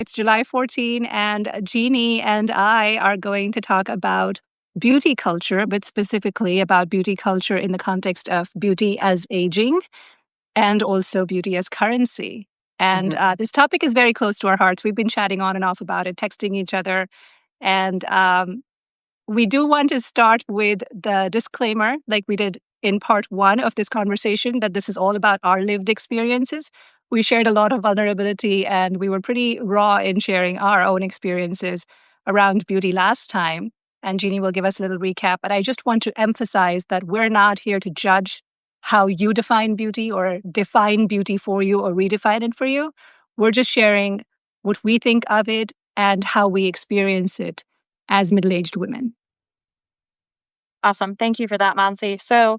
It's July 14, and Jeannie and I are going to talk about beauty culture, but specifically about beauty culture in the context of beauty as aging and also beauty as currency. And this topic is very close to our hearts. We've been chatting on and off about it, texting each other. And we do want to start with the disclaimer, like we did in part one of this conversation, that this is all about our lived experiences. We shared a lot of vulnerability and we were pretty raw in sharing our own experiences around beauty last time. And Jeannie will give us a little recap. But I just want to emphasize that we're not here to judge how you define beauty or define beauty for you or redefine it for you. We're just sharing what we think of it and how we experience it as middle-aged women. Awesome. Thank you for that, Mansi. So,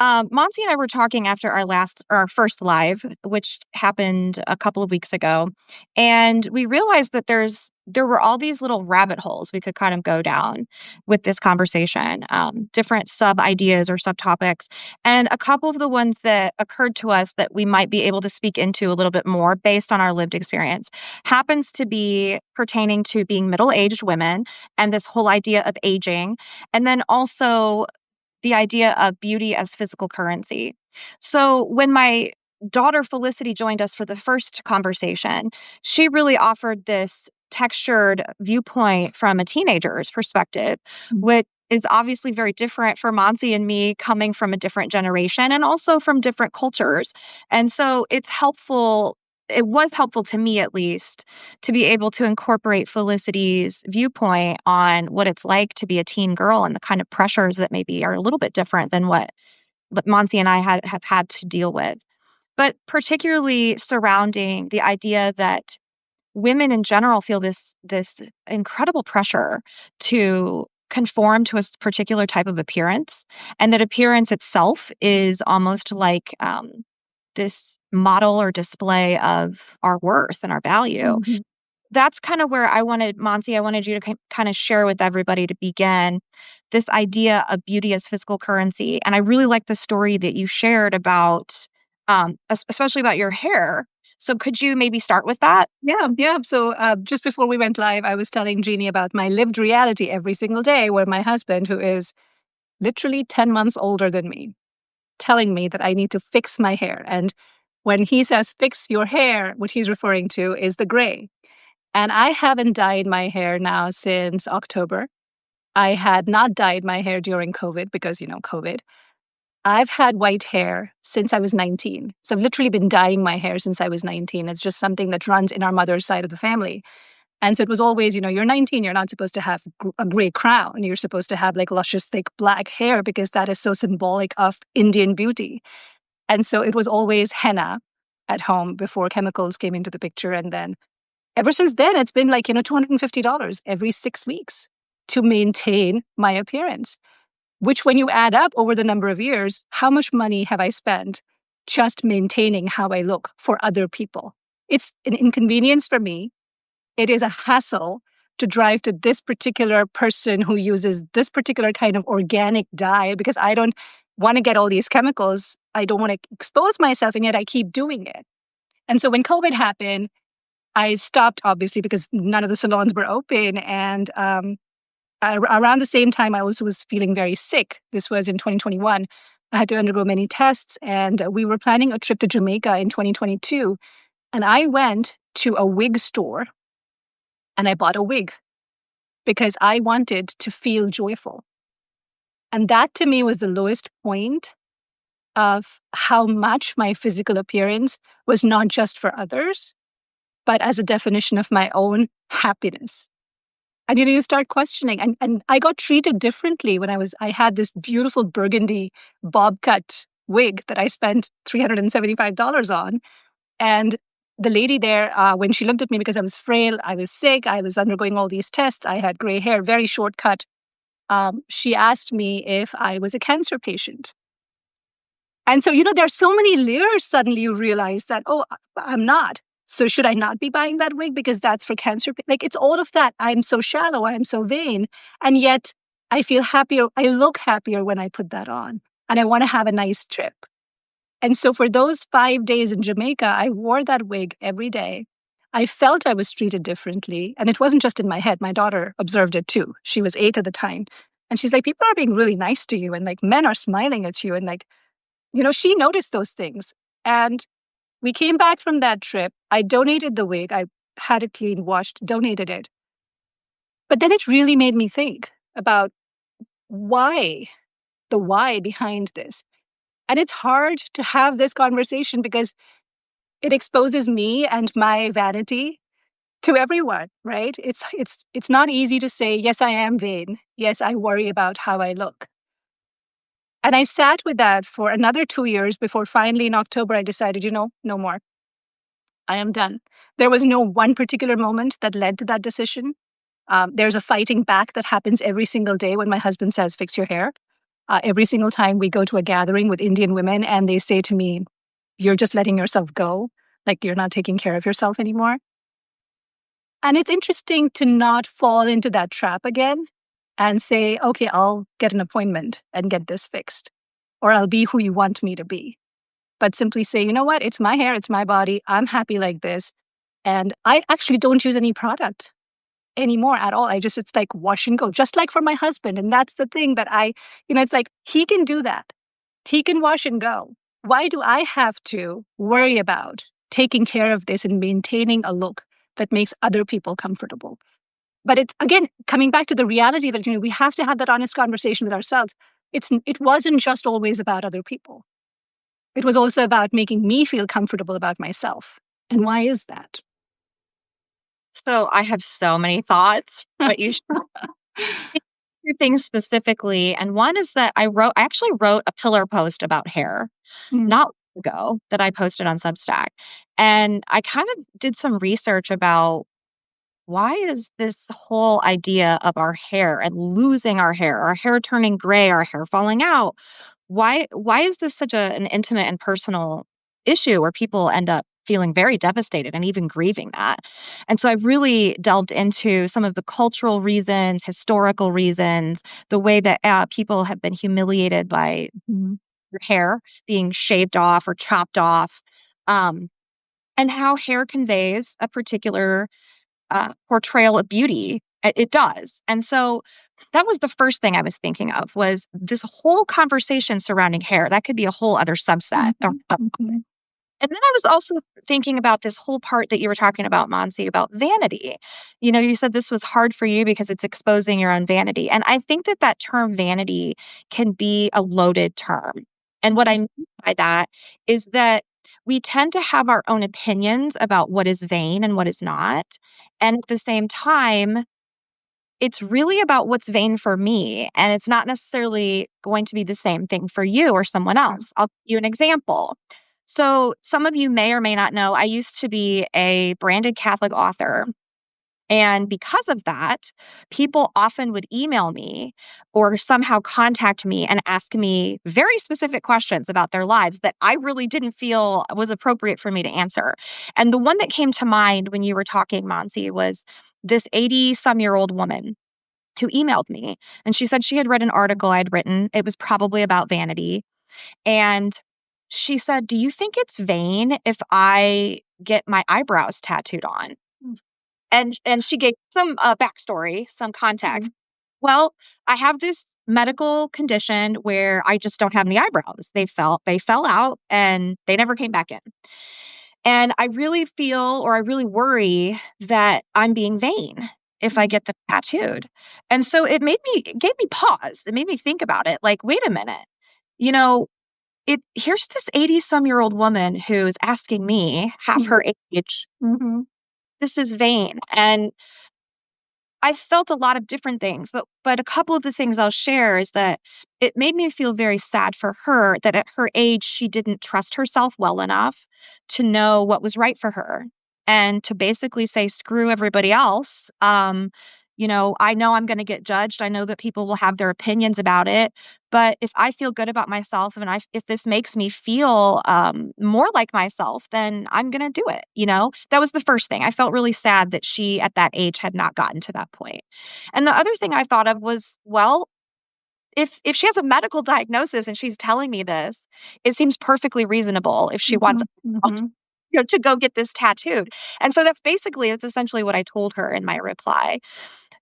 Mansi and I were talking after our first live, which happened a couple of weeks ago, and we realized that there were all these little rabbit holes we could kind of go down with this conversation, different sub ideas or subtopics, and a couple of the ones that occurred to us that we might be able to speak into a little bit more based on our lived experience happens to be pertaining to being middle-aged women and this whole idea of aging, and then also the idea of beauty as physical currency. So when my daughter Felicity joined us for the first conversation, she really offered this textured viewpoint from a teenager's perspective, which is obviously very different for Monsi and me coming from a different generation and also from different cultures. And so it's helpful. It was helpful to me, at least, to be able to incorporate Felicity's viewpoint on what it's like to be a teen girl and the kind of pressures that maybe are a little bit different than what Monsi and I have had to deal with. But particularly surrounding the idea that women in general feel this incredible pressure to conform to a particular type of appearance, and that appearance itself is almost like this model or display of our worth and our value. Mm-hmm. That's kind of where Mansi, I wanted you to kind of share with everybody to begin this idea of beauty as physical currency. And I really like the story that you shared about, especially about your hair. So could you maybe start with that? Yeah. So just before we went live, I was telling Jeannie about my lived reality every single day where my husband, who is literally 10 months older than me, telling me that I need to fix my hair. And when he says fix your hair, what he's referring to is the gray. And I haven't dyed my hair now since October. I had not dyed my hair during COVID because, COVID. I've had white hair since I was 19. So I've literally been dyeing my hair since I was 19. It's just something that runs in our mother's side of the family. And so it was always, you're 19, you're not supposed to have a gray crown. You're supposed to have like luscious, thick black hair because that is so symbolic of Indian beauty. And so it was always henna at home before chemicals came into the picture. And then ever since then, it's been like, $250 every 6 weeks to maintain my appearance, which when you add up over the number of years, how much money have I spent just maintaining how I look for other people? It's an inconvenience for me. It is a hassle to drive to this particular person who uses this particular kind of organic dye because I don't want to get all these chemicals. I don't want to expose myself, and yet I keep doing it. And so when COVID happened, I stopped, obviously, because none of the salons were open. And around the same time, I also was feeling very sick. This was in 2021. I had to undergo many tests, and we were planning a trip to Jamaica in 2022. And I went to a wig store and I bought a wig because I wanted to feel joyful. And that to me was the lowest point of how much my physical appearance was not just for others, but as a definition of my own happiness. And you start questioning. And I got treated differently when I had this beautiful burgundy bob cut wig that I spent $375 on. And the lady there, when she looked at me, because I was frail, I was sick, I was undergoing all these tests, I had gray hair, very short cut, she asked me if I was a cancer patient. And so, there's so many layers. Suddenly you realize that, oh, I'm not. So should I not be buying that wig because that's for cancer? Like, it's all of that. I'm so shallow. I'm so vain. And yet I feel happier. I look happier when I put that on. And I want to have a nice trip. And so for those 5 days in Jamaica, I wore that wig every day. I felt I was treated differently. And it wasn't just in my head. My daughter observed it too. She was 8 at the time. And she's like, people are being really nice to you. And like men are smiling at you. And like, she noticed those things. And we came back from that trip. I donated the wig. I had it clean, washed, donated it. But then it really made me think about why, the why behind this. And it's hard to have this conversation because it exposes me and my vanity to everyone, right? It's not easy to say, yes, I am vain. Yes, I worry about how I look. And I sat with that for another 2 years before finally in October I decided, no more. I am done. There was no one particular moment that led to that decision. There's a fighting back that happens every single day when my husband says, fix your hair. Every single time we go to a gathering with Indian women and they say to me, you're just letting yourself go, like you're not taking care of yourself anymore. And it's interesting to not fall into that trap again and say, okay, I'll get an appointment and get this fixed, or I'll be who you want me to be. But simply say, you know what? It's my hair, it's my body. I'm happy like this. And I actually don't use any product anymore at all. It's like wash and go, just like for my husband. And that's the thing that it's like he can do that. He can wash and go. Why do I have to worry about taking care of this and maintaining a look that makes other people comfortable? But it's, again, coming back to the reality that we have to have that honest conversation with ourselves. It wasn't just always about other people. It was also about making me feel comfortable about myself. And why is that? So I have so many thoughts, but you two things specifically. And one is that I actually wrote a pillar post about hair Mm, not long ago that I posted on Substack. And I kind of did some research about why is this whole idea of our hair and losing our hair turning gray, our hair falling out, why is this such an intimate and personal issue where people end up feeling very devastated and even grieving that? And so I really delved into some of the cultural reasons, historical reasons, the way that people have been humiliated by mm, their hair being shaved off or chopped off, um, and how hair conveys a particular portrayal of beauty. It does. And so that was the first thing I was thinking of was this whole conversation surrounding hair. That could be a whole other subset. mhm, mhm, And then I was also thinking about this whole part that you were talking about, Mansi, about vanity. You said this was hard for you because it's exposing your own vanity. And I think that that term vanity can be a loaded term. And what I mean by that is that we tend to have our own opinions about what is vain and what is not. And at the same time, it's really about what's vain for me. And it's not necessarily going to be the same thing for you or someone yeah, else. I'll give you an example. So, some of you may or may not know, I used to be a branded Catholic author. And because of that, people often would email me or somehow contact me and ask me very specific questions about their lives that I really didn't feel was appropriate for me to answer. And the one that came to mind when you were talking, Monsi, was this 80-some-year-old woman who emailed me. And she said she had read an article I'd written. It was probably about vanity. And she said, "Do you think it's vain if I get my eyebrows tattooed on?" mm, And she gave some backstory, some mm, context. Well, I have this medical condition where I just don't have any eyebrows. They fell out and they never came back in. And I really feel or I really worry that I'm being vain if I mm, get them tattooed. And so it gave me pause. It made me think about it. Like, wait a minute. You know, here's this 80-some-year-old woman who's asking me, half mm, her age, mhm, this is vain. And I felt a lot of different things, but a couple of the things I'll share is that it made me feel very sad for her that at her age she didn't trust herself well enough to know what was right for her and to basically say screw everybody else. I know I'm going to get judged. I know that people will have their opinions about it, but if I feel good about myself and if this makes me feel more like myself, then I'm going to do it. That was the first thing. I felt really sad that she at that age had not gotten to that point. And the other thing I thought of was, well, if she has a medical diagnosis and she's telling me this, it seems perfectly reasonable if she wants mhm, mhm, to go get this tattooed. And so that's essentially what I told her in my reply.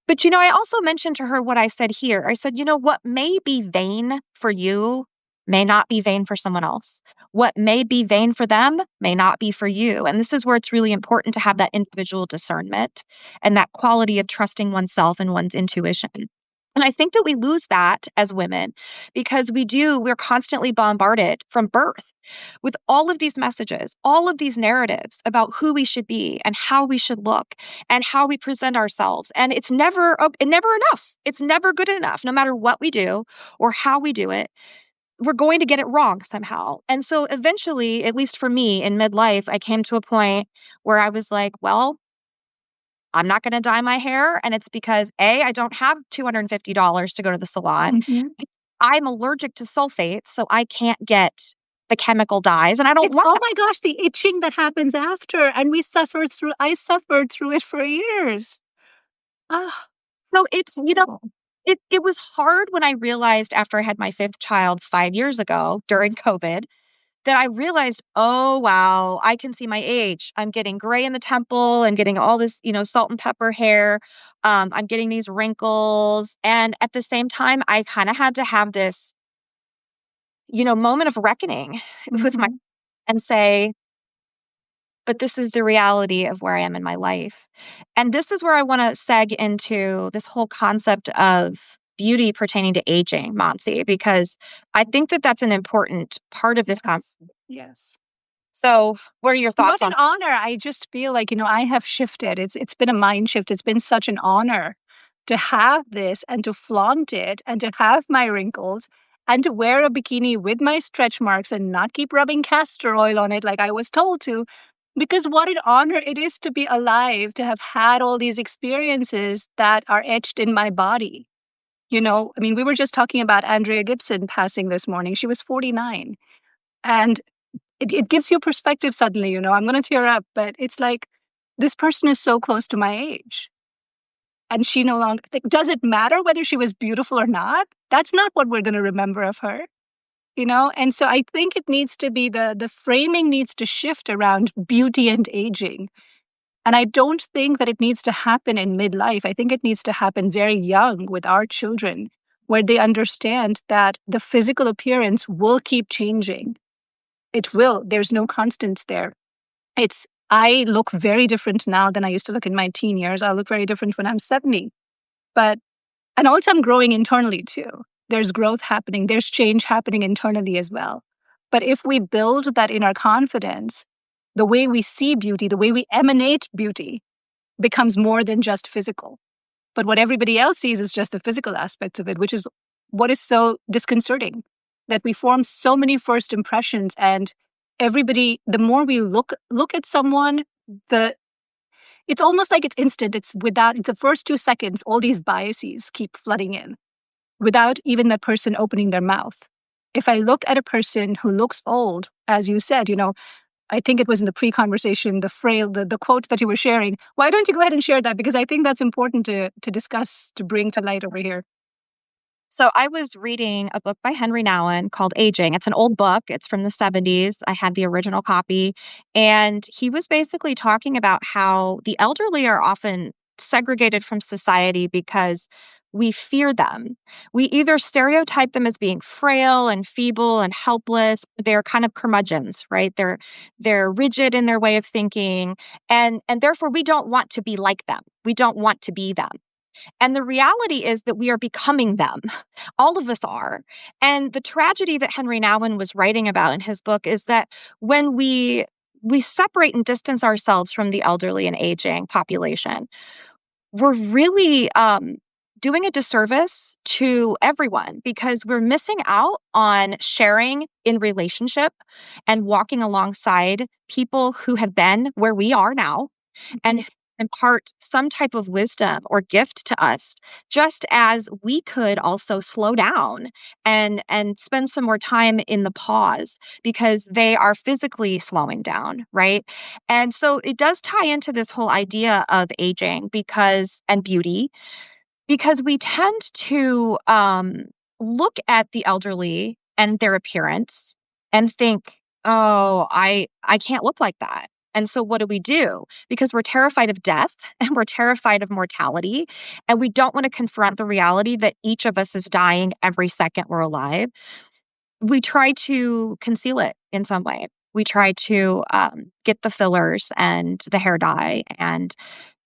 But, I also mentioned to her what I said here. I said, what may be vain for you may not be vain for someone else. What may be vain for them may not be for you. And this is where it's really important to have that individual discernment and that quality of trusting oneself and one's intuition. And I think that we lose that as women because we're constantly bombarded from birth with all of these messages, all of these narratives about who we should be and how we should look and how we present ourselves. And it's never enough. It's never good enough. No matter what we do or how we do it, we're going to get it wrong somehow. And so eventually, at least for me in midlife, I came to a point where I was like, well, I'm not going to dye my hair. And it's because A, I don't have $250 to go to the salon. Mhm. I'm allergic to sulfates, so I can't get the chemical dyes and I don't It's, want oh them. my gosh, the itching that happens after, and I suffered through it for years. Ah, So it's horrible. it was hard when I realized after I had my 5th child 5 years ago during COVID that I realized, "Oh, wow, I can see my age. I'm getting gray in the temple. I'm getting all this, salt and pepper hair. I'm getting these wrinkles." And at the same time, I kinda had to have this, moment of reckoning with my Mhm. and say, "But this is the reality of where I am in my life." And this is where I wanna seg into this whole concept of beauty pertaining to aging, Monsi, because I think that that's an important part of this Yes. Yes. So, what are your What thoughts an on honor. I just feel like, I have shifted. It's been a mind shift. It's been such an honor to have this and to flaunt it and to have my wrinkles and to wear a bikini with my stretch marks and not keep rubbing castor oil on it like I was told to. Because what an honor it is to be alive, to have had all these experiences that are etched in my body. I mean, we were just talking about Andrea Gibson passing this morning. She was 49. And it gives you perspective suddenly, I'm going to tear up, but it's like this person is so close to my age. And she no longer, like, does it matter whether she was beautiful or not? That's not what we're going to remember of her. And so I think it needs to be the framing needs to shift around beauty and aging. And I don't think that it needs to happen in midlife. I think it needs to happen very young with our children, where they understand that the physical appearance will keep changing. It will. There's no constants there. I look very different now than I used to look in my teen years. I'll look very different when I'm 70. But, and also I'm growing internally too. There's growth happening, there's change happening internally as well. But if we build that inner confidence, the way we see beauty, the way we emanate beauty becomes more than just physical. But what everybody else sees is just the physical aspects of it, which is what is so disconcerting that we form so many first impressions and the more we look at someone, the it's almost like it's instant. It's the first 2 seconds, all these biases keep flooding in without even that person opening their mouth. If I look at a person who looks old, as you said, I think it was in the pre-conversation, the quote that you were sharing. Why don't you go ahead and share that? Because I think that's important to discuss, to bring to light over here. So I was reading a book by Henry Nouwen called Aging. It's an old book. It's from the 70s. I had the original copy. And he was basically talking about how the elderly are often segregated from society because we fear them. We either stereotype them as being frail and feeble and helpless. They're kind of curmudgeons, right? They're rigid in their way of thinking, and therefore we don't want to be like them. We don't want to be them. And the reality is that we are becoming them. All of us are. And the tragedy that Henry Nouwen was writing about in his book is that when we separate and distance ourselves from the elderly and aging population, we're really doing a disservice to everyone because we're missing out on sharing in relationship and walking alongside people who have been where we are now and impart some type of wisdom or gift to us, just as we could also slow down and spend some more time in the pause because they are physically slowing down, right? And so it does tie into this whole idea of aging and beauty because we tend to look at the elderly and their appearance and think, oh, I can't look like that. And so what do? Because we're terrified of death and we're terrified of mortality. And we don't want to confront the reality that each of us is dying every second we're alive. We try to conceal it in some way. We try to get the fillers and the hair dye and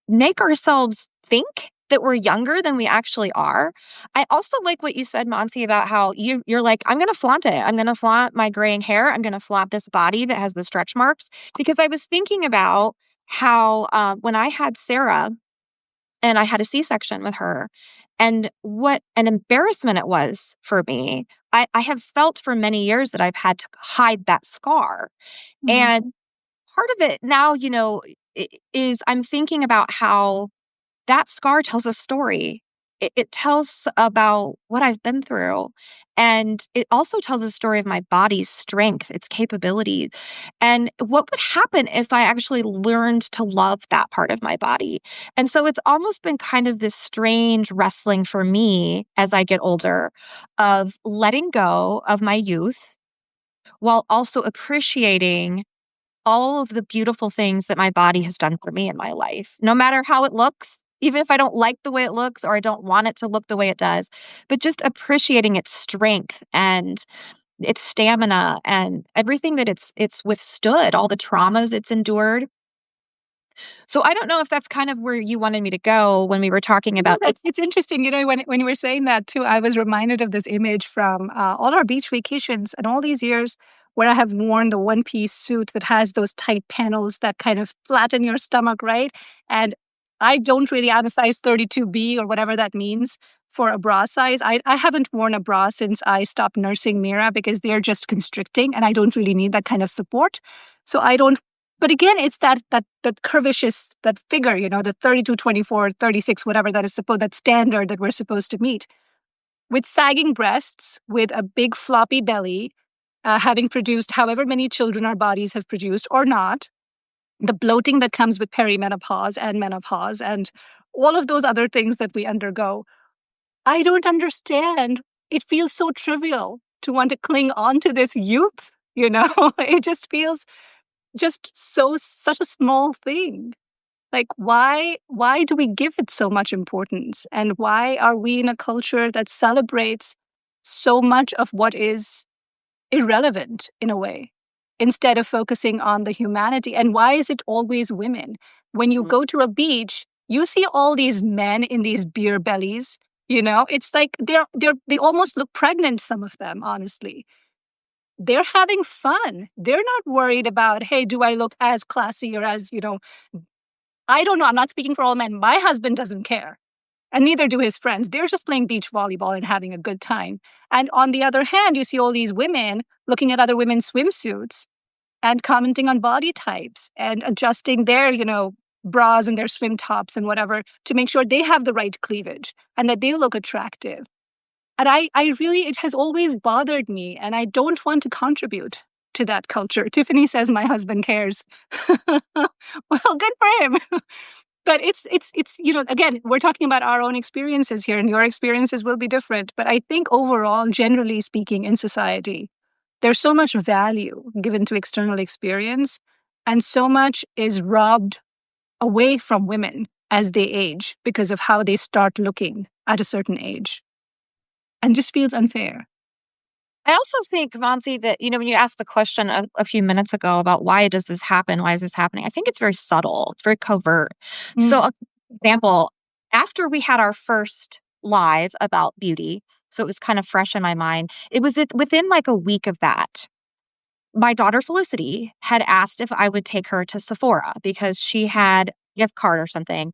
make ourselves think that we're younger than we actually are. I also like what you said, Monty, about how you're like, I'm gonna flaunt it. I'm gonna flaunt my graying hair. I'm gonna flaunt this body that has the stretch marks. Because I was thinking about how when I had Sarah and I had a C-section with her, and what an embarrassment it was for me. I have felt for many years that I've had to hide that scar. Mhm. And part of it now, is I'm thinking about how that scar tells a story. It tells about what I've been through. And it also tells a story of my body's strength, its capability, and what would happen if I actually learned to love that part of my body. And so it's almost been kind of this strange wrestling for me as I get older of letting go of my youth while also appreciating all of the beautiful things that my body has done for me in my life, no matter how it looks, even if I don't like the way it looks or I don't want it to look the way it does, but just appreciating its strength and its stamina and everything that it's withstood, all the traumas it's endured. So I don't know if that's kind of where you wanted me to go when we were talking No, about that's it's interesting. When you were saying that too, I was reminded of this image from all our beach vacations and all these years where I have worn the one-piece suit that has those tight panels that kind of flatten your stomach, right? And I don't really, I'm a size 32B or whatever that means for a bra size. I haven't worn a bra since I stopped nursing Mira because they're just constricting and I don't really need that kind of support. So I don't, but again, it's that curvaceous, that figure, the 32, 24, 36, whatever that is supposed, that standard that we're supposed to meet. With sagging breasts, with a big floppy belly, having produced however many children our bodies have produced or not, the bloating that comes with perimenopause and menopause, and all of those other things that we undergo. I don't understand. It feels so trivial to want to cling on to this youth, It just feels just such a small thing. Like why do we give it so much importance? And why are we in a culture that celebrates so much of what is irrelevant in a way, instead of focusing on the humanity? And why is it always women? When you Mhm. go to a beach, you see all these men in these beer bellies, it's like they almost look pregnant, some of them, honestly. They're having fun. They're not worried about, hey, do I look as classy or as, I don't know. I'm not speaking for all men. My husband doesn't care. And neither do his friends. They're just playing beach volleyball and having a good time. And on the other hand, you see all these women looking at other women's swimsuits and commenting on body types and adjusting their, bras and their swim tops and whatever to make sure they have the right cleavage and that they look attractive. And I really, it has always bothered me, and I don't want to contribute to that culture. Tiffany says my husband cares. Well, good for him. But it's again, we're talking about our own experiences here, and your experiences will be different. But I think overall, generally speaking, in society, there's so much value given to external experience, and so much is robbed away from women as they age because of how they start looking at a certain age, and just feels unfair. I also think, Monsi, that, when you asked the question a few minutes ago about why does this happen? Why is this happening? I think it's very subtle. It's very covert. So, Mm. example, after we had our first live about beauty, so it was kind of fresh in my mind, it was within like a week of that. My daughter Felicity had asked if I would take her to Sephora because she had a gift card or something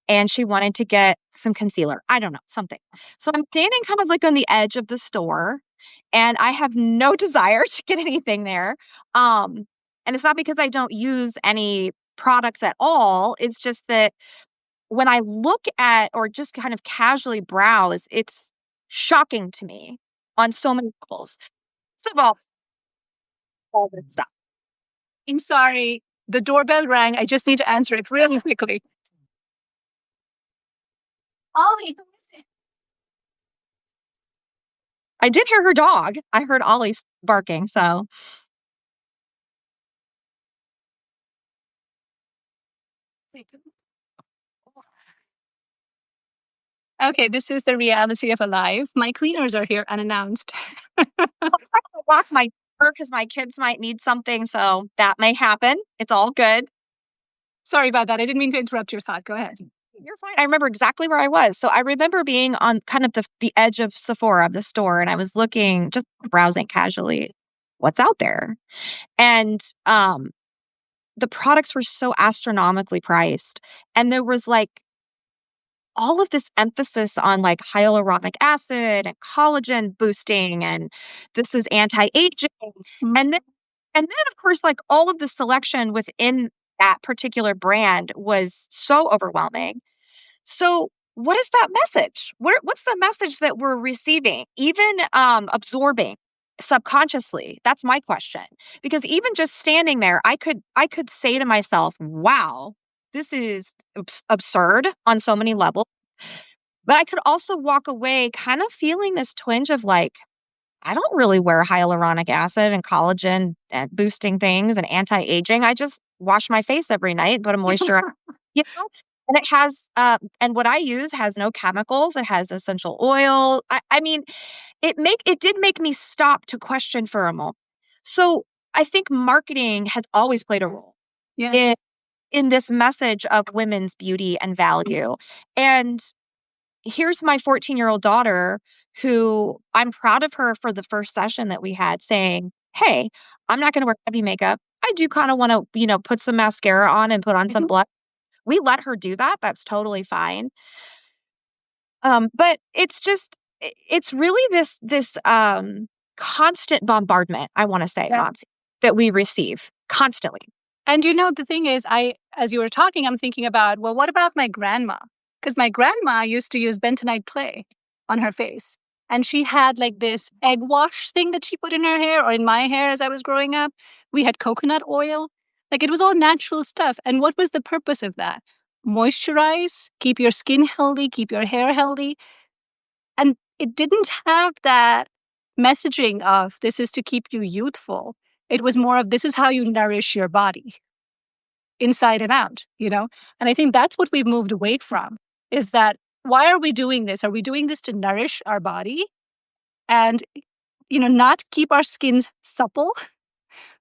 and she wanted to get some concealer. I don't know, something. So I'm standing kind of like on the edge of the store and I have no desire to get anything there. Um, and it's not because I don't use any products at all. It's just that when I look at or just kind of casually browse, it's shocking to me on so many levels. First of all this stuff. I'm sorry. The doorbell rang. I just need to answer it really quickly. Ollie, who is it? I did hear her dog. I heard Ollie's barking. So Okay, this is the reality of a life. My cleaners are here unannounced. I have to lock my door because my kids might need something, so that may happen. It's all good. Sorry about that. I didn't mean to interrupt your thought. Go ahead. You're fine. I remember exactly where I was. So I remember being on kind of the edge of Sephora, of the store, and I was looking, just browsing casually, what's out there. And the products were so astronomically priced. And there was like all of this emphasis on like hyaluronic acid and collagen boosting, and this is anti-aging. Mm. And then of course, like all of the selection within that particular brand was so overwhelming. So, what is that message? What's the message that we're receiving, even absorbing subconsciously? That's my question. Because even just standing there, I could say to myself, "Wow, this is absurd on so many levels." But I could also walk away kind of feeling this twinge of like, I don't really wear hyaluronic acid and collagen and boosting things and anti-aging. I just wash my face every night, put a moisturizer, you know? And it has, and what I use has no chemicals. It has essential oil. I mean, it did make me stop to question for a moment. So I think marketing has always played a role Yeah. in in this message of women's beauty and value. And here's my 14-year-old daughter who I'm proud of her for the first session that we had saying, "Hey, I'm not gonna wear heavy makeup. I do kinda wanna, put some mascara on and put on some Mhm. blush." We let her do that. That's totally fine. But it's just it's really this constant bombardment, I wanna say, Yeah. Monty, that we receive constantly. And the thing is, as you were talking, I'm thinking about, well, what about my grandma? Because my grandma used to use bentonite clay on her face. And she had like this egg wash thing that she put in her hair or in my hair as I was growing up. We had coconut oil. Like it was all natural stuff. And what was the purpose of that? Moisturize, keep your skin healthy, keep your hair healthy. And it didn't have that messaging of this is to keep you youthful. It was more of this is how you nourish your body inside and out. And I think that's what we've moved away from is that why are we doing this? Are we doing this to nourish our body and, not keep our skin supple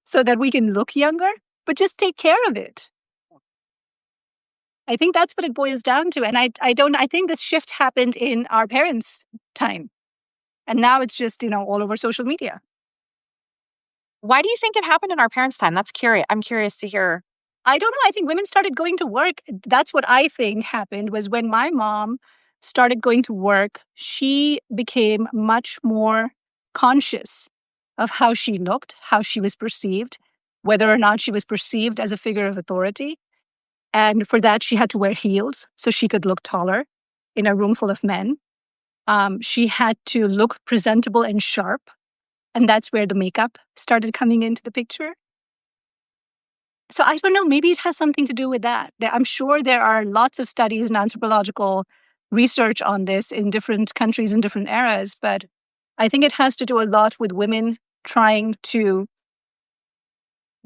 so that we can look younger, but just take care of it? I think that's what it boils down to. And I think this shift happened in our parents' time. And now it's just, all over social media. Why do you think it happened in our parents' time? I'm curious to hear. I don't know. I think women started going to work. That's what I think happened was when my mom started going to work, she became much more conscious of how she looked, how she was perceived, whether or not she was perceived as a figure of authority. And for that, she had to wear heels so she could look taller in a room full of men. She had to look presentable and sharp. And that's where the makeup started coming into the picture. So I don't know, maybe it has something to do with that. I'm sure there are lots of studies and anthropological research on this in different countries and different eras, but I think it has to do a lot with women trying to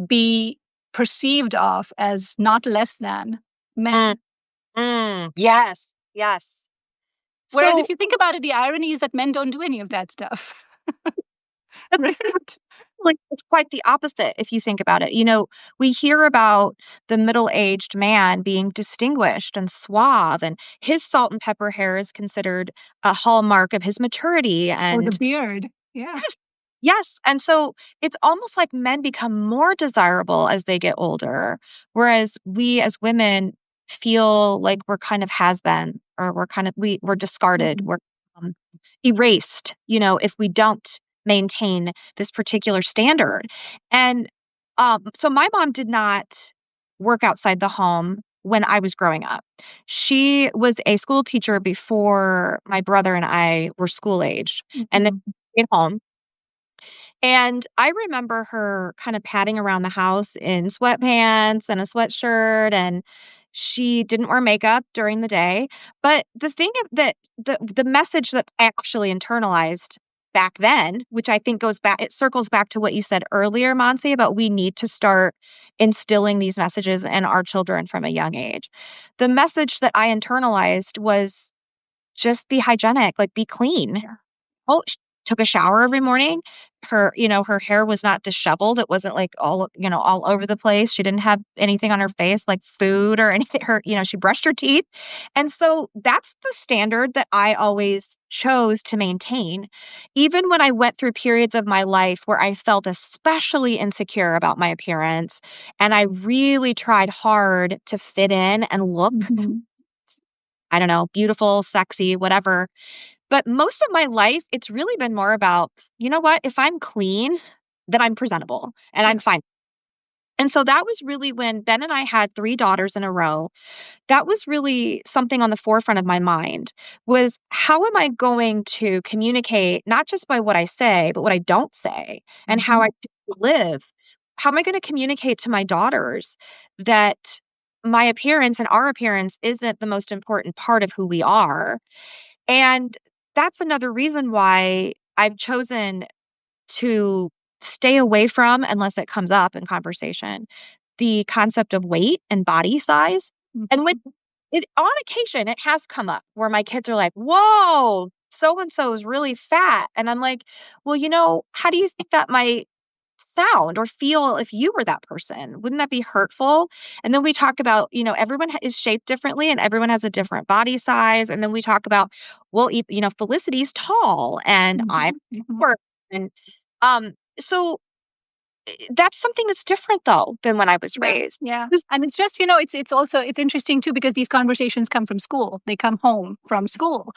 be perceived of as not less than Mm, men. yes, yes. Whereas if So you think about it, the irony is that men don't do any of that stuff, that's right? like, it's quite the opposite if you think about it. We hear about the middle-aged man being distinguished and suave, and his salt and pepper hair is considered a hallmark of his maturity. Or the And beard. Yeah. yes, yes, and so it's almost like men become more desirable as they get older, whereas we as women feel like we're kind of has-been, or we're discarded, Mhm. we're um, erased, if we don't maintain this particular standard. And so my mom did not work outside the home when I was growing up. She was a school teacher before my brother and I were school aged, and then Mhm. stayed home. And I remember her kind of padding around the house in sweatpants and a sweatshirt, and she didn't wear makeup during the day. But the thing of that the message that I actually internalized back then, which I think it circles back to what you said earlier, Monse, about we need to start instilling these messages in our children from a young age. The message that I internalized was just be hygienic, like be clean. Oh, sh took a shower every morning. Her hair was not disheveled. It wasn't like all over the place. She didn't have anything on her face like food or anything. She brushed her teeth. And so that's the standard that I always chose to maintain. Even when I went through periods of my life where I felt especially insecure about my appearance, and I really tried hard to fit in and look, I don't know, beautiful, sexy, whatever. But most of my life, it's really been more about, you know what? If I'm clean, then I'm presentable and I'm fine. And so that was really when Ben and I had 3 daughters in a row. That was really something on the forefront of my mind was how am I going to communicate not just by what I say, but what I don't say and how I live? How am I going to communicate to my daughters that my appearance and our appearance isn't the most important part of who we are? And that's another reason why I've chosen to stay away from, unless it comes up in conversation, the concept of weight and body size. And when on occasion, it has come up where my kids are like, whoa, so and so is really fat. And I'm like, well, how do you think that might sound or feel if you were that person? Wouldn't that be hurtful? And then we talk about, everyone is shaped differently and everyone has a different body size. And then we talk about, well, Felicity's tall and I'm short. And so that's something that's different though than when I was raised. Yeah. And it's just, it's interesting too, because these conversations come from school. They come home from school.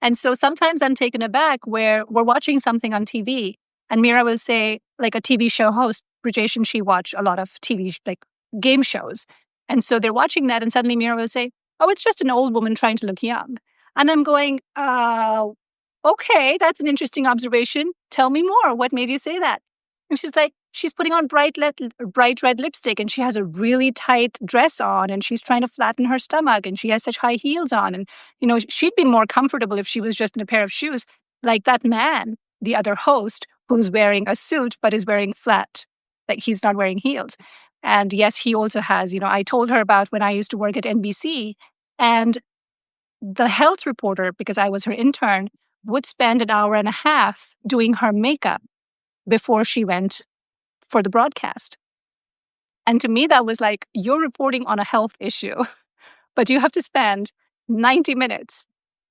And so sometimes I'm taken aback where we're watching something on TV and Mira will say, like a TV show host, Brijesh and she watch a lot of TV, like game shows. And so they're watching that and suddenly Mira will say, oh, it's just an old woman trying to look young. And I'm going, okay, that's an interesting observation. Tell me more. What made you say that? And she's like, she's putting on bright red lipstick and she has a really tight dress on and she's trying to flatten her stomach and she has such high heels on. And, she'd be more comfortable if she was just in a pair of shoes like that man, the other host, who's wearing a suit but is wearing flat, like he's not wearing heels. And yes, he also has, I told her about when I used to work at NBC and the health reporter, because I was her intern, would spend an hour and a half doing her makeup before she went for the broadcast. And to me, that was like, you're reporting on a health issue, but you have to spend 90 minutes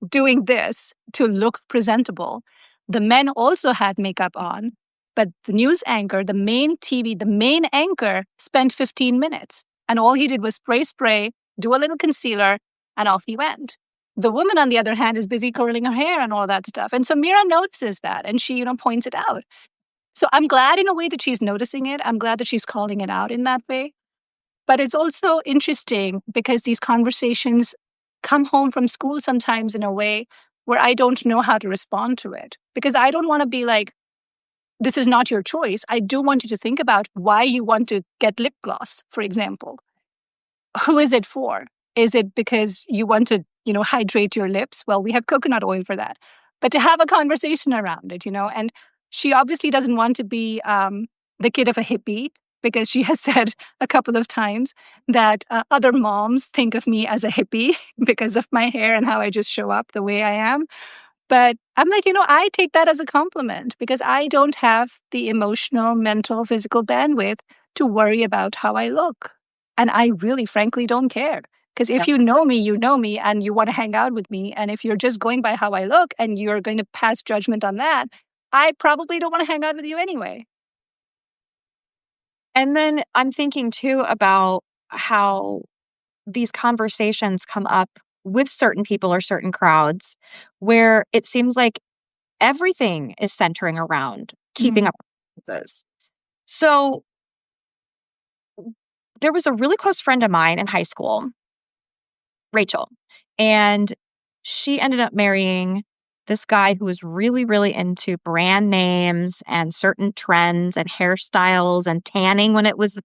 doing this to look presentable. The men also had makeup on, but the news anchor, the main anchor spent 15 minutes. And all he did was spray, do a little concealer, and off he went. The woman, on the other hand, is busy curling her hair and all that stuff. And so Mira notices that and she, points it out. So I'm glad in a way that she's noticing it. I'm glad that she's calling it out in that way. But it's also interesting because these conversations come home from school sometimes in a way where I don't know how to respond to it. Because I don't want to be like, this is not your choice. I do want you to think about why you want to get lip gloss, for example. Who is it for? Is it because you want to, hydrate your lips? Well, we have coconut oil for that. But to have a conversation around it, and she obviously doesn't want to be the kid of a hippie because she has said a couple of times that other moms think of me as a hippie because of my hair and how I just show up the way I am. But I'm like, I take that as a compliment because I don't have the emotional, mental, physical bandwidth to worry about how I look. And I really, frankly, don't care. Because if you know me, and you want to hang out with me. And if you're just going by how I look and you're going to pass judgment on that, I probably don't want to hang out with you anyway. And then I'm thinking too about how these conversations come up with certain people or certain crowds where it seems like everything is centering around keeping up with appearances. So there was a really close friend of mine in high school, Rachel, and she ended up marrying this guy who was really, really into brand names and certain trends and hairstyles and tanning when it was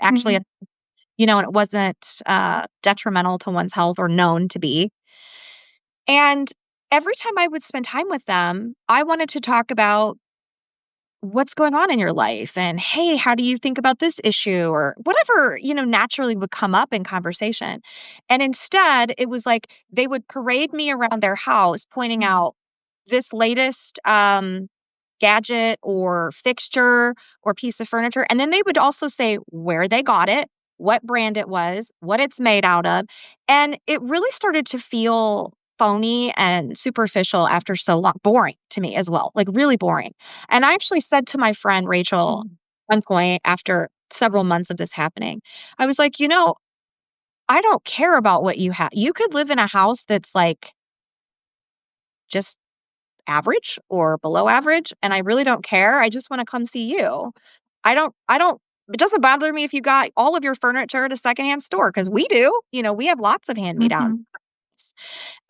actually, and it wasn't detrimental to one's health or known to be. And every time I would spend time with them, I wanted to talk about what's going on in your life and, hey, how do you think about this issue or whatever, naturally would come up in conversation. And instead, it was like they would parade me around their house pointing out this latest gadget or fixture or piece of furniture. And then they would also say where they got it, what brand it was, what it's made out of. And it really started to feel phony and superficial after so long, boring to me as well, like really boring. And I actually said to my friend Rachel one point after several months of this happening, I was like, I don't care about what you have. You could live in a house that's like just average or below average, and I really don't care. I just wanna come see you. I don't it doesn't bother me if you got all of your furniture at a secondhand store because we do. We have lots of hand-me-downs. Mhm.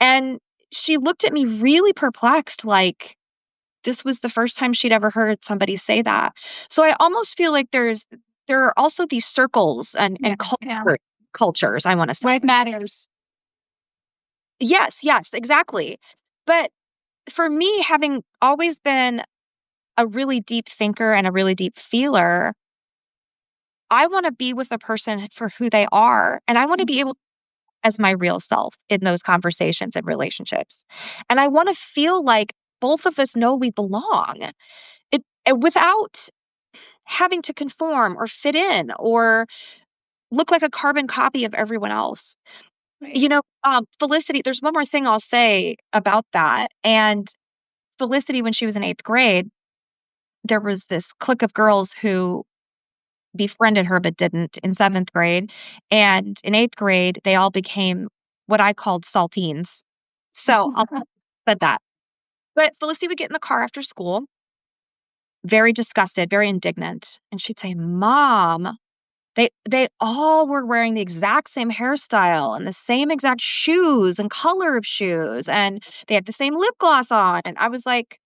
And she looked at me really perplexed, like this was the first time she'd ever heard somebody say that. So I almost feel like there are also these circles Yeah, and yeah. cultures, I wanna say. Where it matters. Yes, yes, exactly. But for me, having always been a really deep thinker and a really deep feeler, I wanna be with a person for who they are, and I wanna be able as my real self in those conversations and relationships. And I wanna feel like both of us know we belong. Without having to conform or fit in or look like a carbon copy of everyone else. Right. Felicity, there's one more thing I'll say about that, and Felicity, when she was in 8th grade, there was this clique of girls who befriended her but didn't in 7th grade, and in 8th grade, they all became what I called saltines. So, I'll said that. But Felicity would get in the car after school, very disgusted, very indignant, and she'd say, "Mom, they all were wearing the exact same hairstyle and the same exact shoes and color of shoes, and they had the same lip gloss on." And I was like,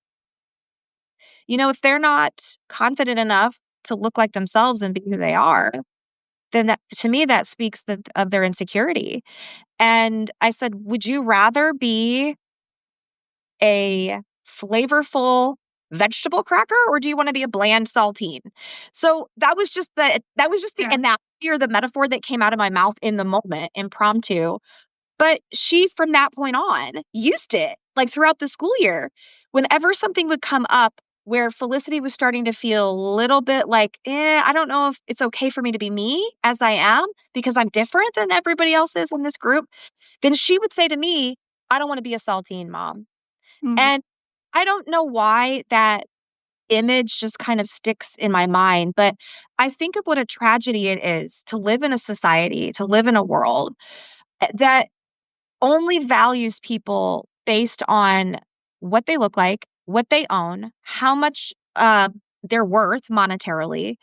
if they're not confident enough to look like themselves and be who they are, then that to me, that speaks of their insecurity. And I said, "Would you rather be a flavorful vegetable cracker, or do you wanna be a bland saltine?" So, that was just the Yeah. analogy or the metaphor that came out of my mouth in the moment, impromptu. But she, from that point on, used it, like, throughout the school year. Whenever something would come up where Felicity was starting to feel a little bit like, I don't know if it's okay for me to be me as I am because I'm different than everybody else is in this group, then she would say to me, "I don't wanna be a saltine, mom." Mm. And I don't know why that image just kind of sticks in my mind, but I think of what a tragedy it is to live in a society, to live in a world that only values people based on what they look like, what they own, how much they're worth monetarily,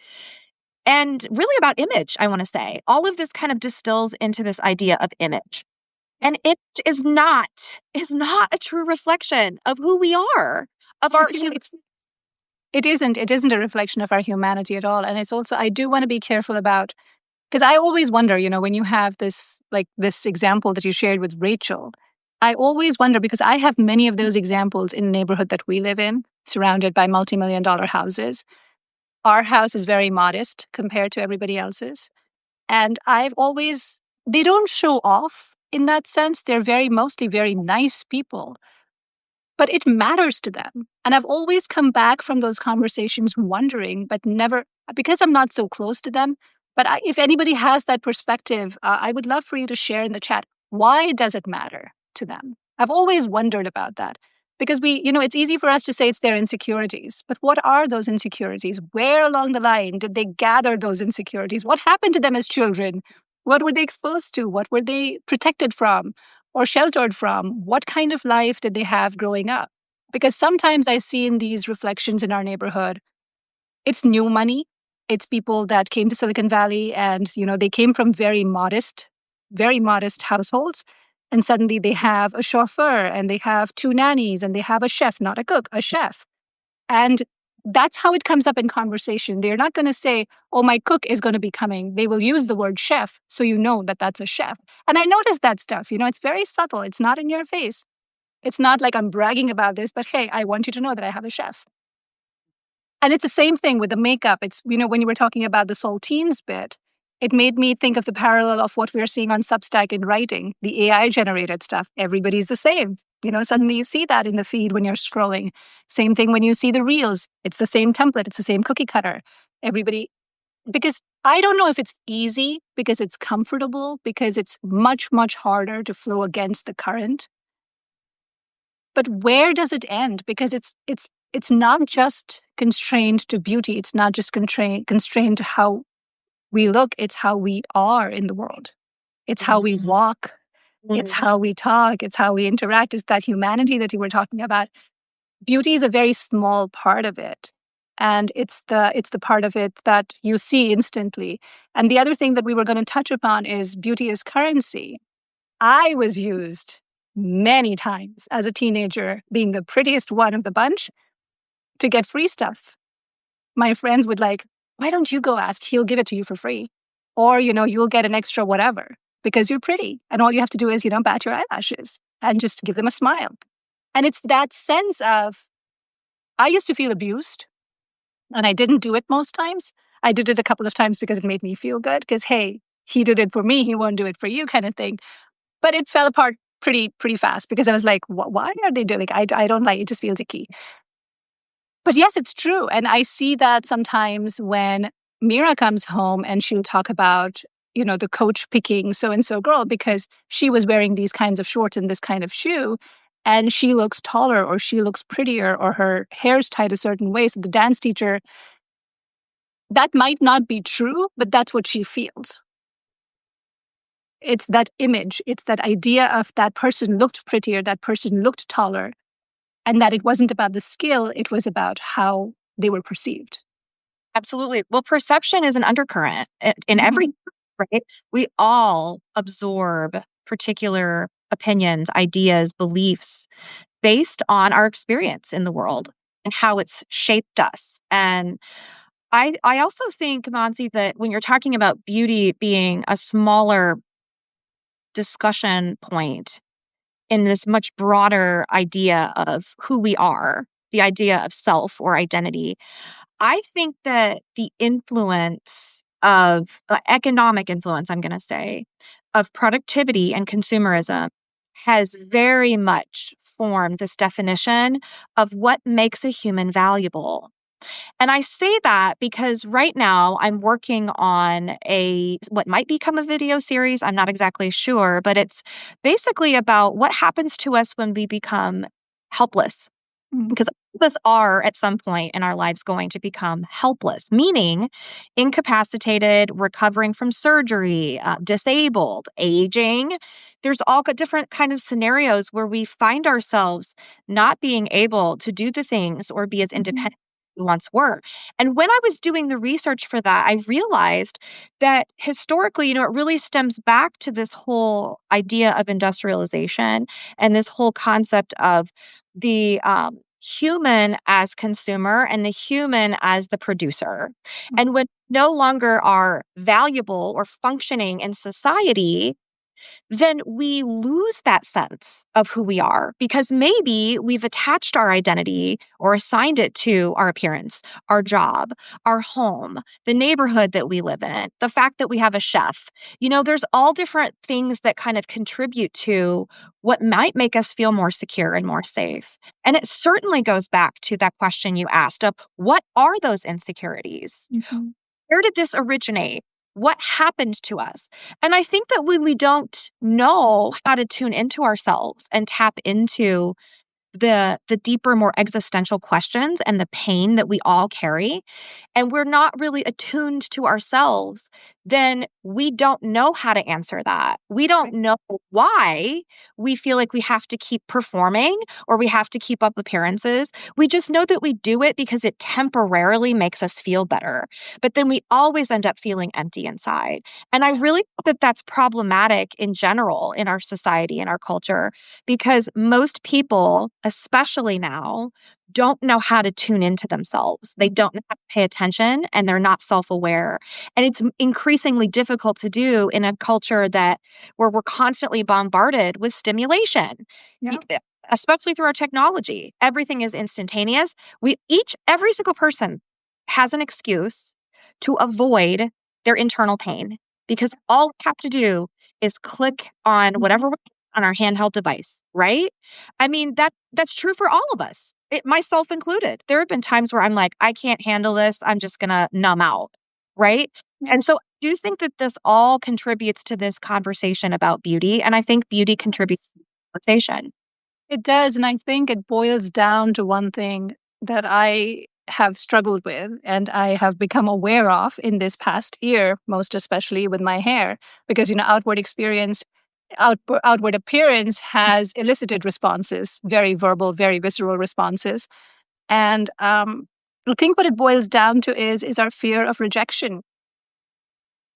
and really about image, I want to say. All of this kind of distills into this idea of image. And it is not a true reflection of who we are, of our It isn't a reflection of our humanity at all. And it's also, I do want to be careful about, because I always wonder, when you have this, like this example that you shared with Rachel, I always wonder because I have many of those examples in the neighborhood that we live in, surrounded by multi-million dollar houses. Our house is very modest compared to everybody else's. And they don't show off in that sense. They're mostly very nice people, but it matters to them. And I've always come back from those conversations wondering, but never, because I'm not so close to them. But if anybody has that perspective, I would love for you to share in the chat. Why does it matter to them? I've always wondered about that because it's easy for us to say it's their insecurities, but what are those insecurities? Where along the line did they gather those insecurities? What happened to them as children? What were they exposed to? What were they protected from? Or sheltered from? What kind of life did they have growing up? Because sometimes I see in these reflections in our neighborhood, it's new money. It's people that came to Silicon Valley and, they came from very modest households. And suddenly they have a chauffeur and they have two nannies and they have a chef, not a cook, a chef. And that's how it comes up in conversation. They're not going to say, "Oh, my cook is going to be coming." They will use the word chef. So you know that that's a chef. And I noticed that stuff. It's very subtle. It's not in your face. It's not like I'm bragging about this, but hey, I want you to know that I have a chef. And it's the same thing with the makeup. It's, when you were talking about the saltines bit, it made me think of the parallel of what we're seeing on Substack in writing, the AI generated stuff. Everybody's the same. Suddenly you see that in the feed when you're scrolling. Same thing when you see the reels. It's the same template. It's the same cookie cutter. Everybody, because I don't know if it's easy, because it's comfortable, because it's much, much harder to flow against the current. But where does it end? Because it's not just constrained to beauty. It's not just constrained to how we look. It's how we are in the world. It's how we walk. It's how we talk. It's how we interact. It's that humanity that you were talking about. Beauty is a very small part of it. And it's the part of it that you see instantly. And the other thing that we were going to touch upon is beauty as currency. I was used many times as a teenager, being the prettiest one of the bunch, to get free stuff. My friends would like, why don't you go ask? He'll give it to you for free. Or, you'll get an extra whatever because you're pretty. And all you have to do is, bat your eyelashes and just give them a smile. And it's that sense of, I used to feel abused and I didn't do it most times. I did it a couple of times because it made me feel good because, hey, he did it for me. He won't do it for you kind of thing. But it fell apart pretty fast because I was like, why are they doing it? I don't like it. It just feels icky. But yes, it's true. And I see that sometimes when Mira comes home and she'll talk about, the coach picking so-and-so girl because she was wearing these kinds of shorts and this kind of shoe, and she looks taller or she looks prettier or her hair's tied a certain way. So the dance teacher, that might not be true, but that's what she feels. It's that image. It's that idea of that person looked prettier, that person looked taller, and that it wasn't about the skill, it was about how they were perceived. Absolutely. Well, perception is an undercurrent in everything, right? We all absorb particular opinions, ideas, beliefs based on our experience in the world and how it's shaped us. And I also think, Mansi, that when you're talking about beauty being a smaller discussion point in this much broader idea of who we are, the idea of self or identity, I think that the influence of economic influence, I'm going to say, of productivity and consumerism has very much formed this definition of what makes a human valuable. And I say that because right now I'm working on what might become a video series. I'm not exactly sure, but it's basically about what happens to us when we become helpless, because all of us are at some point in our lives going to become helpless, meaning incapacitated, recovering from surgery, disabled, aging. There's all different kind of scenarios where we find ourselves not being able to do the things or be as independent as we once were. And when I was doing the research for that, I realized that historically, it really stems back to this whole idea of industrialization and this whole concept of the human as consumer and the human as the producer. And when no longer are valuable or functioning in society, then we lose that sense of who we are because maybe we've attached our identity or assigned it to our appearance, our job, our home, the neighborhood that we live in, the fact that we have a chef. There's all different things that kind of contribute to what might make us feel more secure and more safe. And it certainly goes back to that question you asked of what are those insecurities? Where did this originate? What happened to us? And I think that when we don't know how to tune into ourselves and tap into the deeper, more existential questions and the pain that we all carry, and we're not really attuned to ourselves, then we don't know how to answer that. We don't know why we feel like we have to keep performing or we have to keep up appearances. We just know that we do it because it temporarily makes us feel better. But then we always end up feeling empty inside. And I really think that that's problematic in general in our society and our culture because most people, especially now, don't know how to tune into themselves. They don't know how to pay attention and they're not self-aware. And it's increasingly difficult to do in a culture where we're constantly bombarded with stimulation. Yeah. especially through our technology. Everything is instantaneous. Every single person has an excuse to avoid their internal pain because all we have to do is click on whatever on our handheld device, right? I mean, that's true for all of us, myself included. There have been times where I'm like, I can't handle this. I'm just gonna numb out, right? And so I do think that this all contributes to this conversation about beauty. And I think beauty contributes to the conversation. It does. And I think it boils down to one thing that I have struggled with and I have become aware of in this past year, most especially with my hair, because, outward appearance has elicited responses, very verbal, very visceral responses. And I think what it boils down to is our fear of rejection.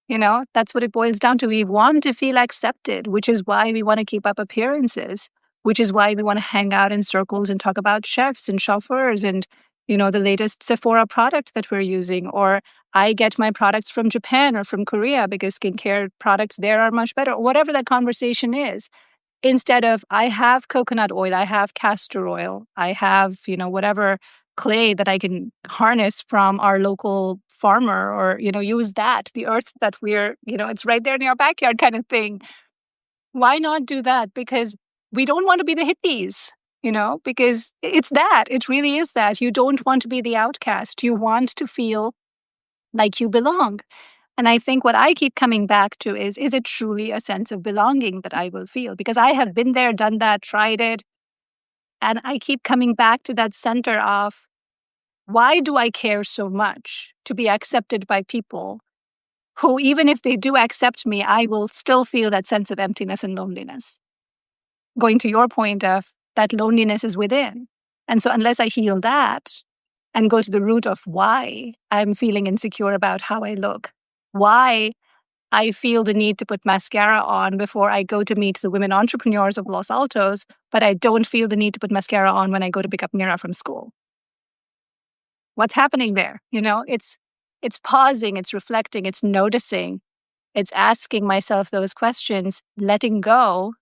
That's what it boils down to. We want to feel accepted, which is why we want to keep up appearances, which is why we want to hang out in circles and talk about chefs and chauffeurs and, the latest Sephora product that we're using. Or I get my products from Japan or from Korea because skincare products there are much better, or whatever that conversation is. Instead of, I have coconut oil, I have castor oil, I have, whatever clay that I can harness from our local farmer or, use the earth that it's right there in our backyard kind of thing. Why not do that? Because we don't want to be the hippies, because it really is that. You don't want to be the outcast. You want to feel like you belong. And I think what I keep coming back to is it truly a sense of belonging that I will feel? Because I have been there, done that, tried it. And I keep coming back to that center of, why do I care so much to be accepted by people who, even if they do accept me, I will still feel that sense of emptiness and loneliness? Going to your point of that loneliness is within. And so unless I heal that and go to the root of why I'm feeling insecure about how I look, why I feel the need to put mascara on before I go to meet the women entrepreneurs of Los Altos, but I don't feel the need to put mascara on when I go to pick up Mira from school. What's happening there? It's pausing, it's reflecting, it's noticing, it's asking myself those questions, letting go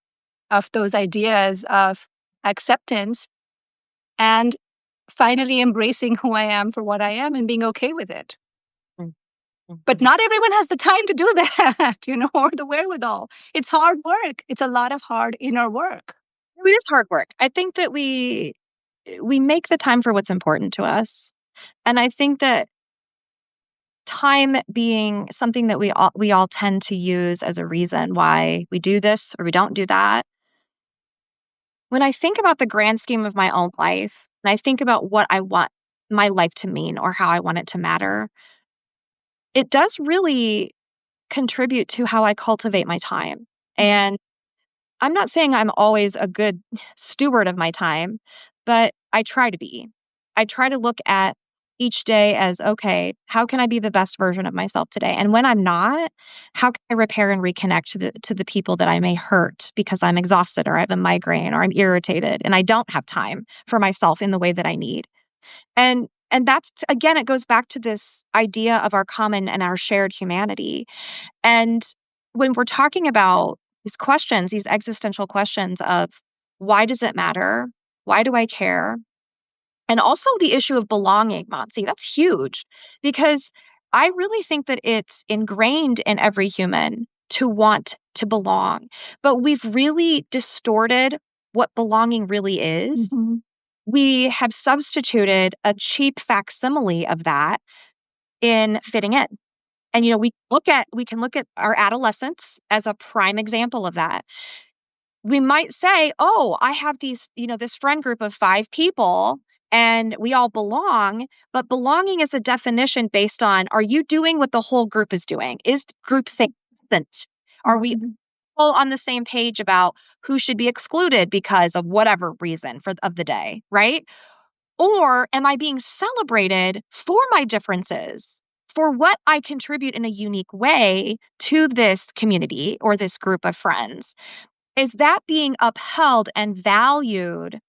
of those ideas of acceptance, and finally embracing who I am for what I am and being okay with it. But not everyone has the time to do that, or the wherewithal. It's hard work. It's a lot of hard inner work. It is hard work. I think that we make the time for what's important to us. And I think that time being something that we all tend to use as a reason why we do this or we don't do that. When I think about the grand scheme of my own life, and I think about what I want my life to mean or how I want it to matter, it does really contribute to how I cultivate my time. And I'm not saying I'm always a good steward of my time, but I try to be. I try to look at each day as, okay, how can I be the best version of myself today? And when I'm not, how can I repair and reconnect to the people that I may hurt because I'm exhausted or I have a migraine or I'm irritated and I don't have time for myself in the way that I need. And that's again, it goes back to this idea of our common and our shared humanity. And when we're talking about these questions, these existential questions of why does it matter? Why do I care? And also the issue of belonging, Mansi, that's huge because I really think that it's ingrained in every human to want to belong. But we've really distorted what belonging really is. Mm-hmm. We have substituted a cheap facsimile of that in fitting in. And we can look at our adolescence as a prime example of that. We might say, "Oh, I have this friend group of 5 people and we all belong," but belonging is a definition based on, are you doing what the whole group is doing? Is groupthink present? Are we all on the same page about who should be excluded because of whatever reason of the day, right? Or am I being celebrated for my differences, for what I contribute in a unique way to this community or this group of friends? Is that being upheld and valued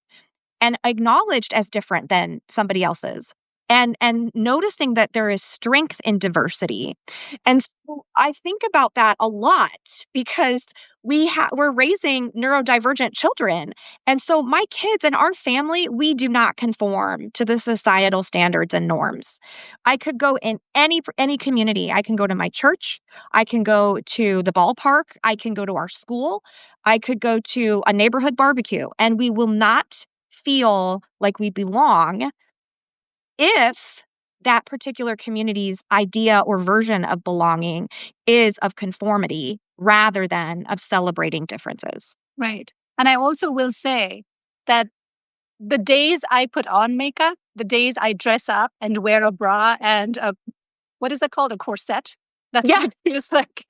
and acknowledged as different than somebody else's? and noticing that there is strength in diversity. And so I think about that a lot because we're raising neurodivergent children. And so my kids and our family, we do not conform to the societal standards and norms. I could go in any community. I can go to my church, I can go to the ballpark, I can go to our school, I could go to a neighborhood barbecue, and we will not feel like we belong if that particular community's idea or version of belonging is of conformity rather than of celebrating differences. Right. And I also will say that the days I put on makeup, the days I dress up and wear a bra and what is that called? A corset? That's what Yeah, it feels like,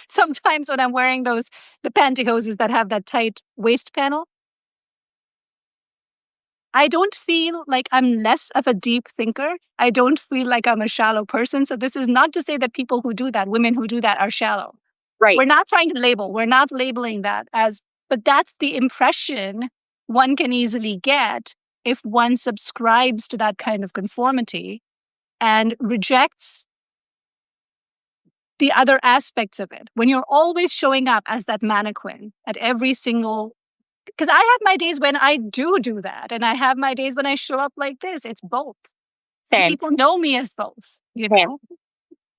Sometimes when I'm wearing the pantyhoses that have that tight waist panel, I don't feel like I'm less of a deep thinker. I don't feel like I'm a shallow person. So this is not to say that people who do that, women who do that, are shallow. right. We're not trying to label. We're not labeling that as, but that's the impression one can easily get if one subscribes to that kind of conformity and rejects the other aspects of it. When you're always showing up as that mannequin at every single, because I have my days when I do that, and I have my days when I show up like this. It's both. And Same. people know me as both, Same.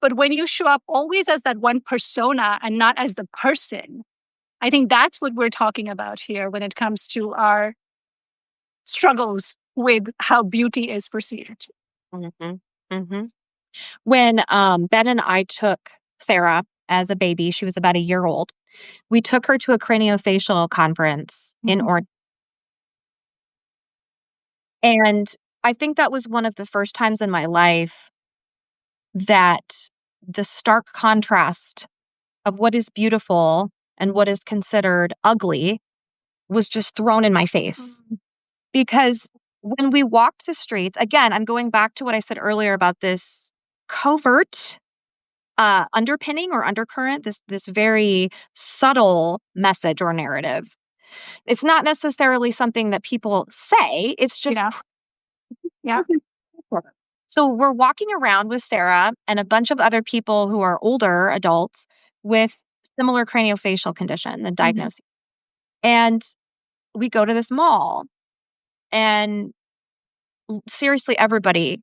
But when you show up always as that one persona and not as the person, I think that's what we're talking about here when it comes to our struggles with how beauty is perceived. Hmm. Hmm. When Ben and I took Sarah as a baby, she was about a year old. We took her to a craniofacial conference in Mhm. Orange. And I think that was one of the first times in my life that the stark contrast of what is beautiful and what is considered ugly was just thrown in my face. Because when we walked the streets, again, I'm going back to what I said earlier about this covert underpinning or undercurrent, this very subtle message or narrative. It's not necessarily something that people say, it's just Yeah, yeah. so we're walking around with Sarah and a bunch of other people who are older adults with similar craniofacial condition, the Mhm. diagnosis. And we go to this mall and seriously everybody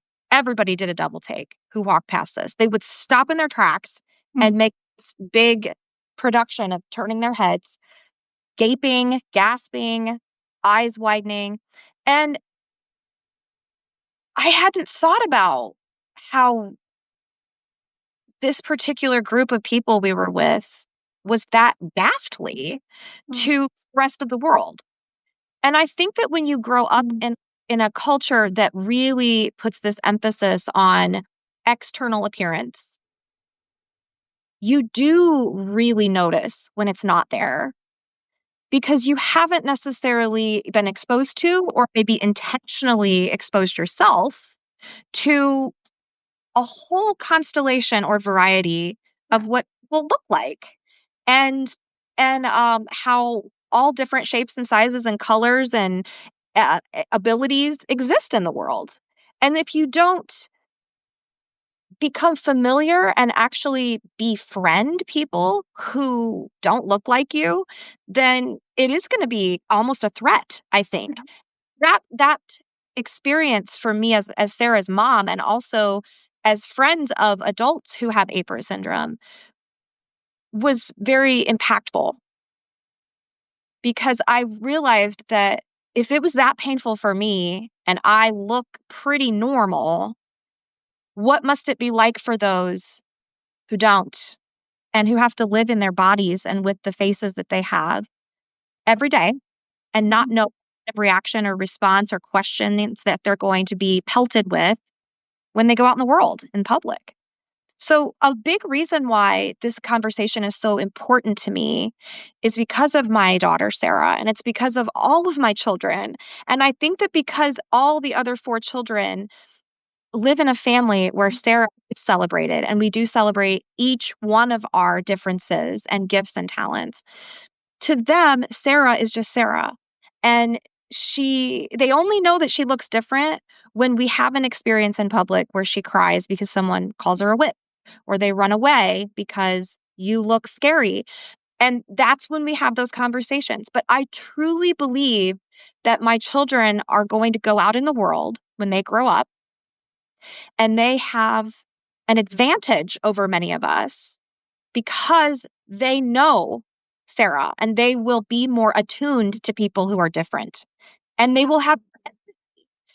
did a double take who walked past us. They would stop in their tracks Mm. and make this big production of turning their heads, gaping, gasping, eyes widening. And I hadn't thought about how this particular group of people we were with was that ghastly Mm. to the rest of the world. And I think that when you grow up in a culture that really puts this emphasis on external appearance, you do really notice when it's not there because you haven't necessarily been exposed to or maybe intentionally exposed yourself to a whole constellation or variety Yeah. of what will look like and how all different shapes and sizes and colors and abilities exist in the world. And if you don't become familiar and actually befriend people who don't look like you, then it is going to be almost a threat, I think. Yeah. That experience for me as Sarah's mom and also as friends of adults who have Apert syndrome was very impactful because I realized that if it was that painful for me and I look pretty normal, what must it be like for those who don't and who have to live in their bodies and with the faces that they have every day and not Mhm. know what kind of reaction or response or questions that they're going to be pelted with when they go out in the world in public. So, a big reason why this conversation is so important to me is because of my daughter, Sarah, and it's because of all of my children. And I think that because all the other four children live in a family where Sarah is celebrated, and we do celebrate each one of our differences and gifts and talents. To them, Sarah is just Sarah. And they only know that she looks different when we have an experience in public where she cries because someone calls her a witch, or they run away because you look scary. And that's when we have those conversations. But I truly believe that my children are going to go out in the world when they grow up, and they have an advantage over many of us because they know Sarah, and they will be more attuned to people who are different. And they will have,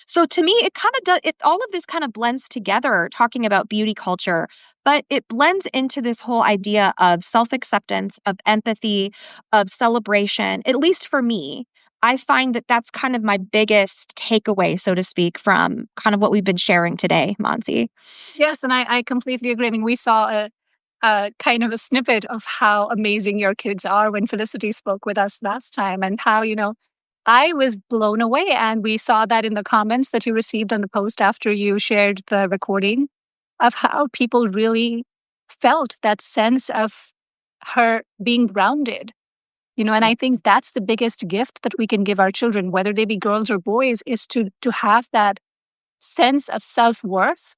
so to me, it kind of does it, all of this kind of blends together, talking about beauty culture, but it blends into this whole idea of self-acceptance, of empathy, of celebration. At least for me, I find that that's kind of my biggest takeaway, so to speak, from kind of what we've been sharing today, Monsi. Yes, and I completely agree. I mean, we saw a kind of a snippet of how amazing your kids are when Felicity spoke with us last time, and how, I was blown away. And we saw that in the comments that you received on the post after you shared the recording, of how people really felt that sense of her being grounded. And I think that's the biggest gift that we can give our children, whether they be girls or boys, is to have that sense of self-worth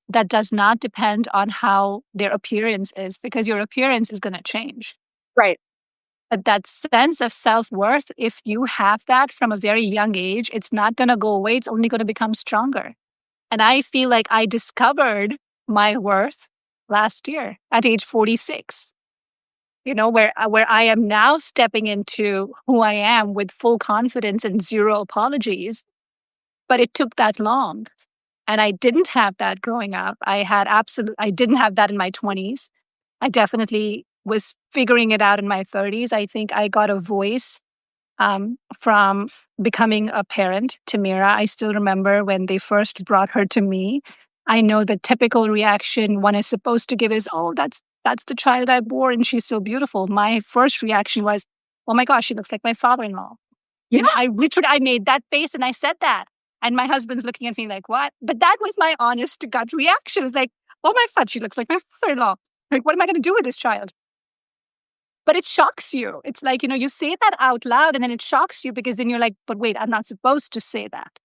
that does not depend on how their appearance is, because your appearance is going to change. Right. But that sense of self-worth, if you have that from a very young age, it's not going to go away. It's only going to become stronger. And I feel like I discovered my worth last year at age 46, where I am now stepping into who I am with full confidence and zero apologies. But it took that long. And I didn't have that growing up. I didn't have that in my 20s. I definitely was figuring it out in my 30s. I think I got a voice from becoming a parent to Mira. I still remember when they first brought her to me. I know the typical reaction one is supposed to give is, "Oh, that's the child I bore, and she's so beautiful." My first reaction was, "Oh my gosh, she looks like my father-in-law." Yeah. I made that face and I said that. And my husband's looking at me like, "What?" But that was my honest to gut reaction. It was like, "Oh my God, she looks like my father-in-law. Like, what am I going to do with this child?" But it shocks you. It's like, you say that out loud and then it shocks you, because then you're like, "But wait, I'm not supposed to say that."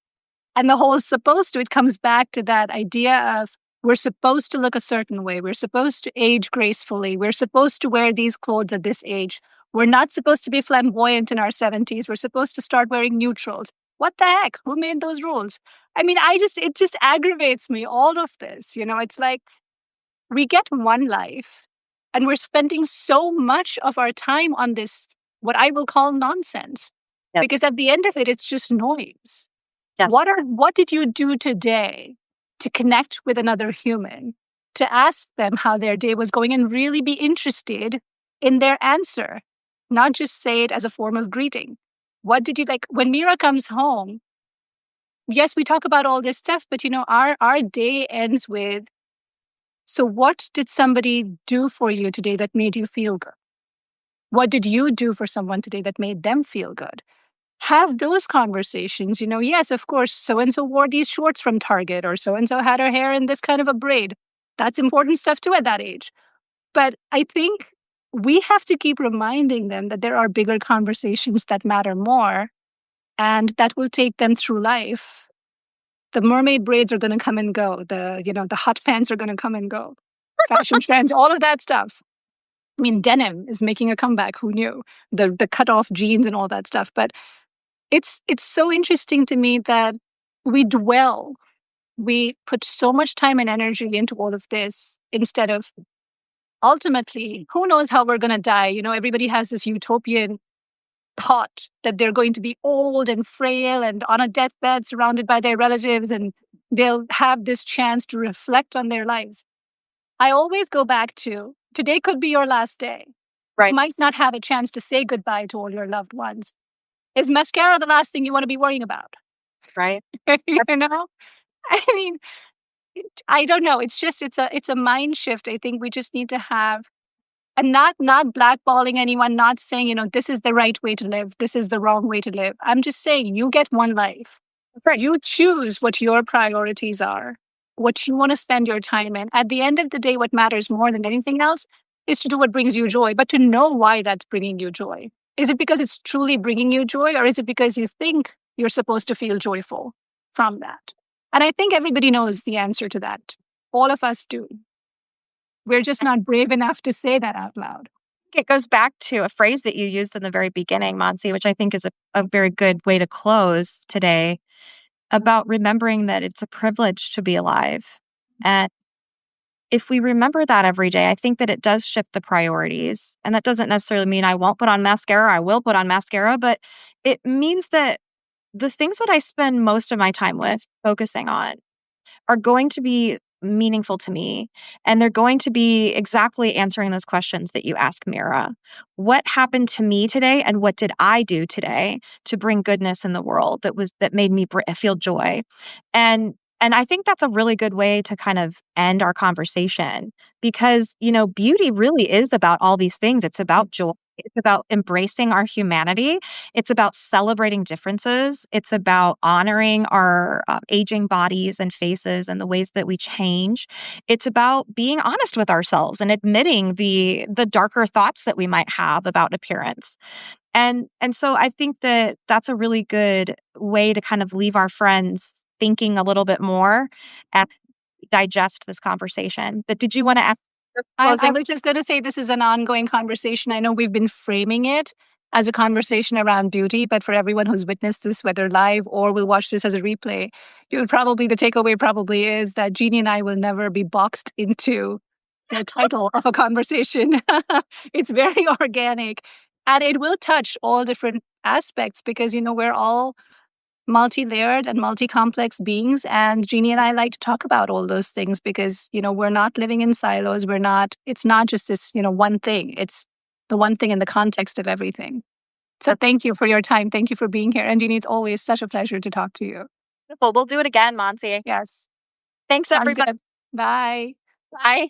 And the whole supposed to, it comes back to that idea of, we're supposed to look a certain way. We're supposed to age gracefully. We're supposed to wear these clothes at this age. We're not supposed to be flamboyant in our 70s. We're supposed to start wearing neutrals. What the heck? Who made those rules? I mean, it just aggravates me, all of this. It's like, we get one life and we're spending so much of our time on this, what I will call nonsense, Yep. because at the end of it, it's just noise. Yes. What did you do today to connect with another human, to ask them how their day was going and really be interested in their answer, not just say it as a form of greeting? What did you like when Mira comes home? Yes, we talk about all this stuff, but our day ends with, "So what did somebody do for you today that made you feel good? What did you do for someone today that made them feel good?" Have those conversations. Yes, of course, so and so wore these shorts from Target, or so and so had her hair in this kind of a braid. That's important stuff too at that age. But I think we have to keep reminding them that there are bigger conversations that matter more, and that will take them through life. The mermaid braids are going to come and go. The hot pants are going to come and go. Fashion trends, all of that stuff. I mean, denim is making a comeback. Who knew? The cut off jeans and all that stuff. But it's so interesting to me that we put so much time and energy into all of this, instead of, ultimately, who knows how we're going to die. Everybody has this utopian thought that they're going to be old and frail and on a deathbed surrounded by their relatives, and they'll have this chance to reflect on their lives. I always go back to, today could be your last day. Right. You might not have a chance to say goodbye to all your loved ones. Is mascara the last thing you want to be worrying about? Right. you know? I mean, I don't know. It's a mind shift. I think we just need to have, and not blackballing anyone, not saying, this is the right way to live, this is the wrong way to live. I'm just saying, you get one life. Right. You choose what your priorities are, what you want to spend your time in. At the end of the day, what matters more than anything else is to do what brings you joy, but to know why that's bringing you joy. Is it because it's truly bringing you joy, or is it because you think You're supposed to feel joyful from that. And I think everybody knows the answer to that. All of us do. We're just not brave enough to say that out loud. It goes back to a phrase that you used in the very beginning, Mansi, which I think is a very good way to close today about remembering that it's a privilege to be alive. And if we remember that every day, I think that it does shift the priorities. And that doesn't necessarily mean I won't put on mascara. I will put on mascara, but it means that the things that I spend most of my time with focusing on are going to be meaningful to me. And they're going to be exactly answering those questions that you ask, Mira. What happened to me today and what did I do today to bring goodness in the world that made me feel joy? And I think that's a really good way to kind of end our conversation because, beauty really is about all these things. It's about joy. It's about embracing our humanity. It's about celebrating differences. It's about honoring our aging bodies and faces and the ways that we change. It's about being honest with ourselves and admitting the darker thoughts that we might have about appearance. And so I think that that's a really good way to kind of leave our friends thinking a little bit more and digest this conversation. But did you want to ask I closing? was just going to say this is an ongoing conversation. I know we've been framing it as a conversation around beauty, but for everyone who's witnessed this, whether live or will watch this as a replay, the takeaway probably is that Jeannie and I will never be boxed into the title of a conversation. It's very organic and it will touch all different aspects because, we're all multi-layered and multi-complex beings. And Jeannie and I like to talk about all those things because, we're not living in silos. It's not just this, one thing. It's the one thing in the context of everything. So thank you for your time. Thank you for being here. And Jeannie, it's always such a pleasure to talk to you. Beautiful. We'll do it again, Monty. Yes. Thanks, Sounds everybody. good. Bye. Bye.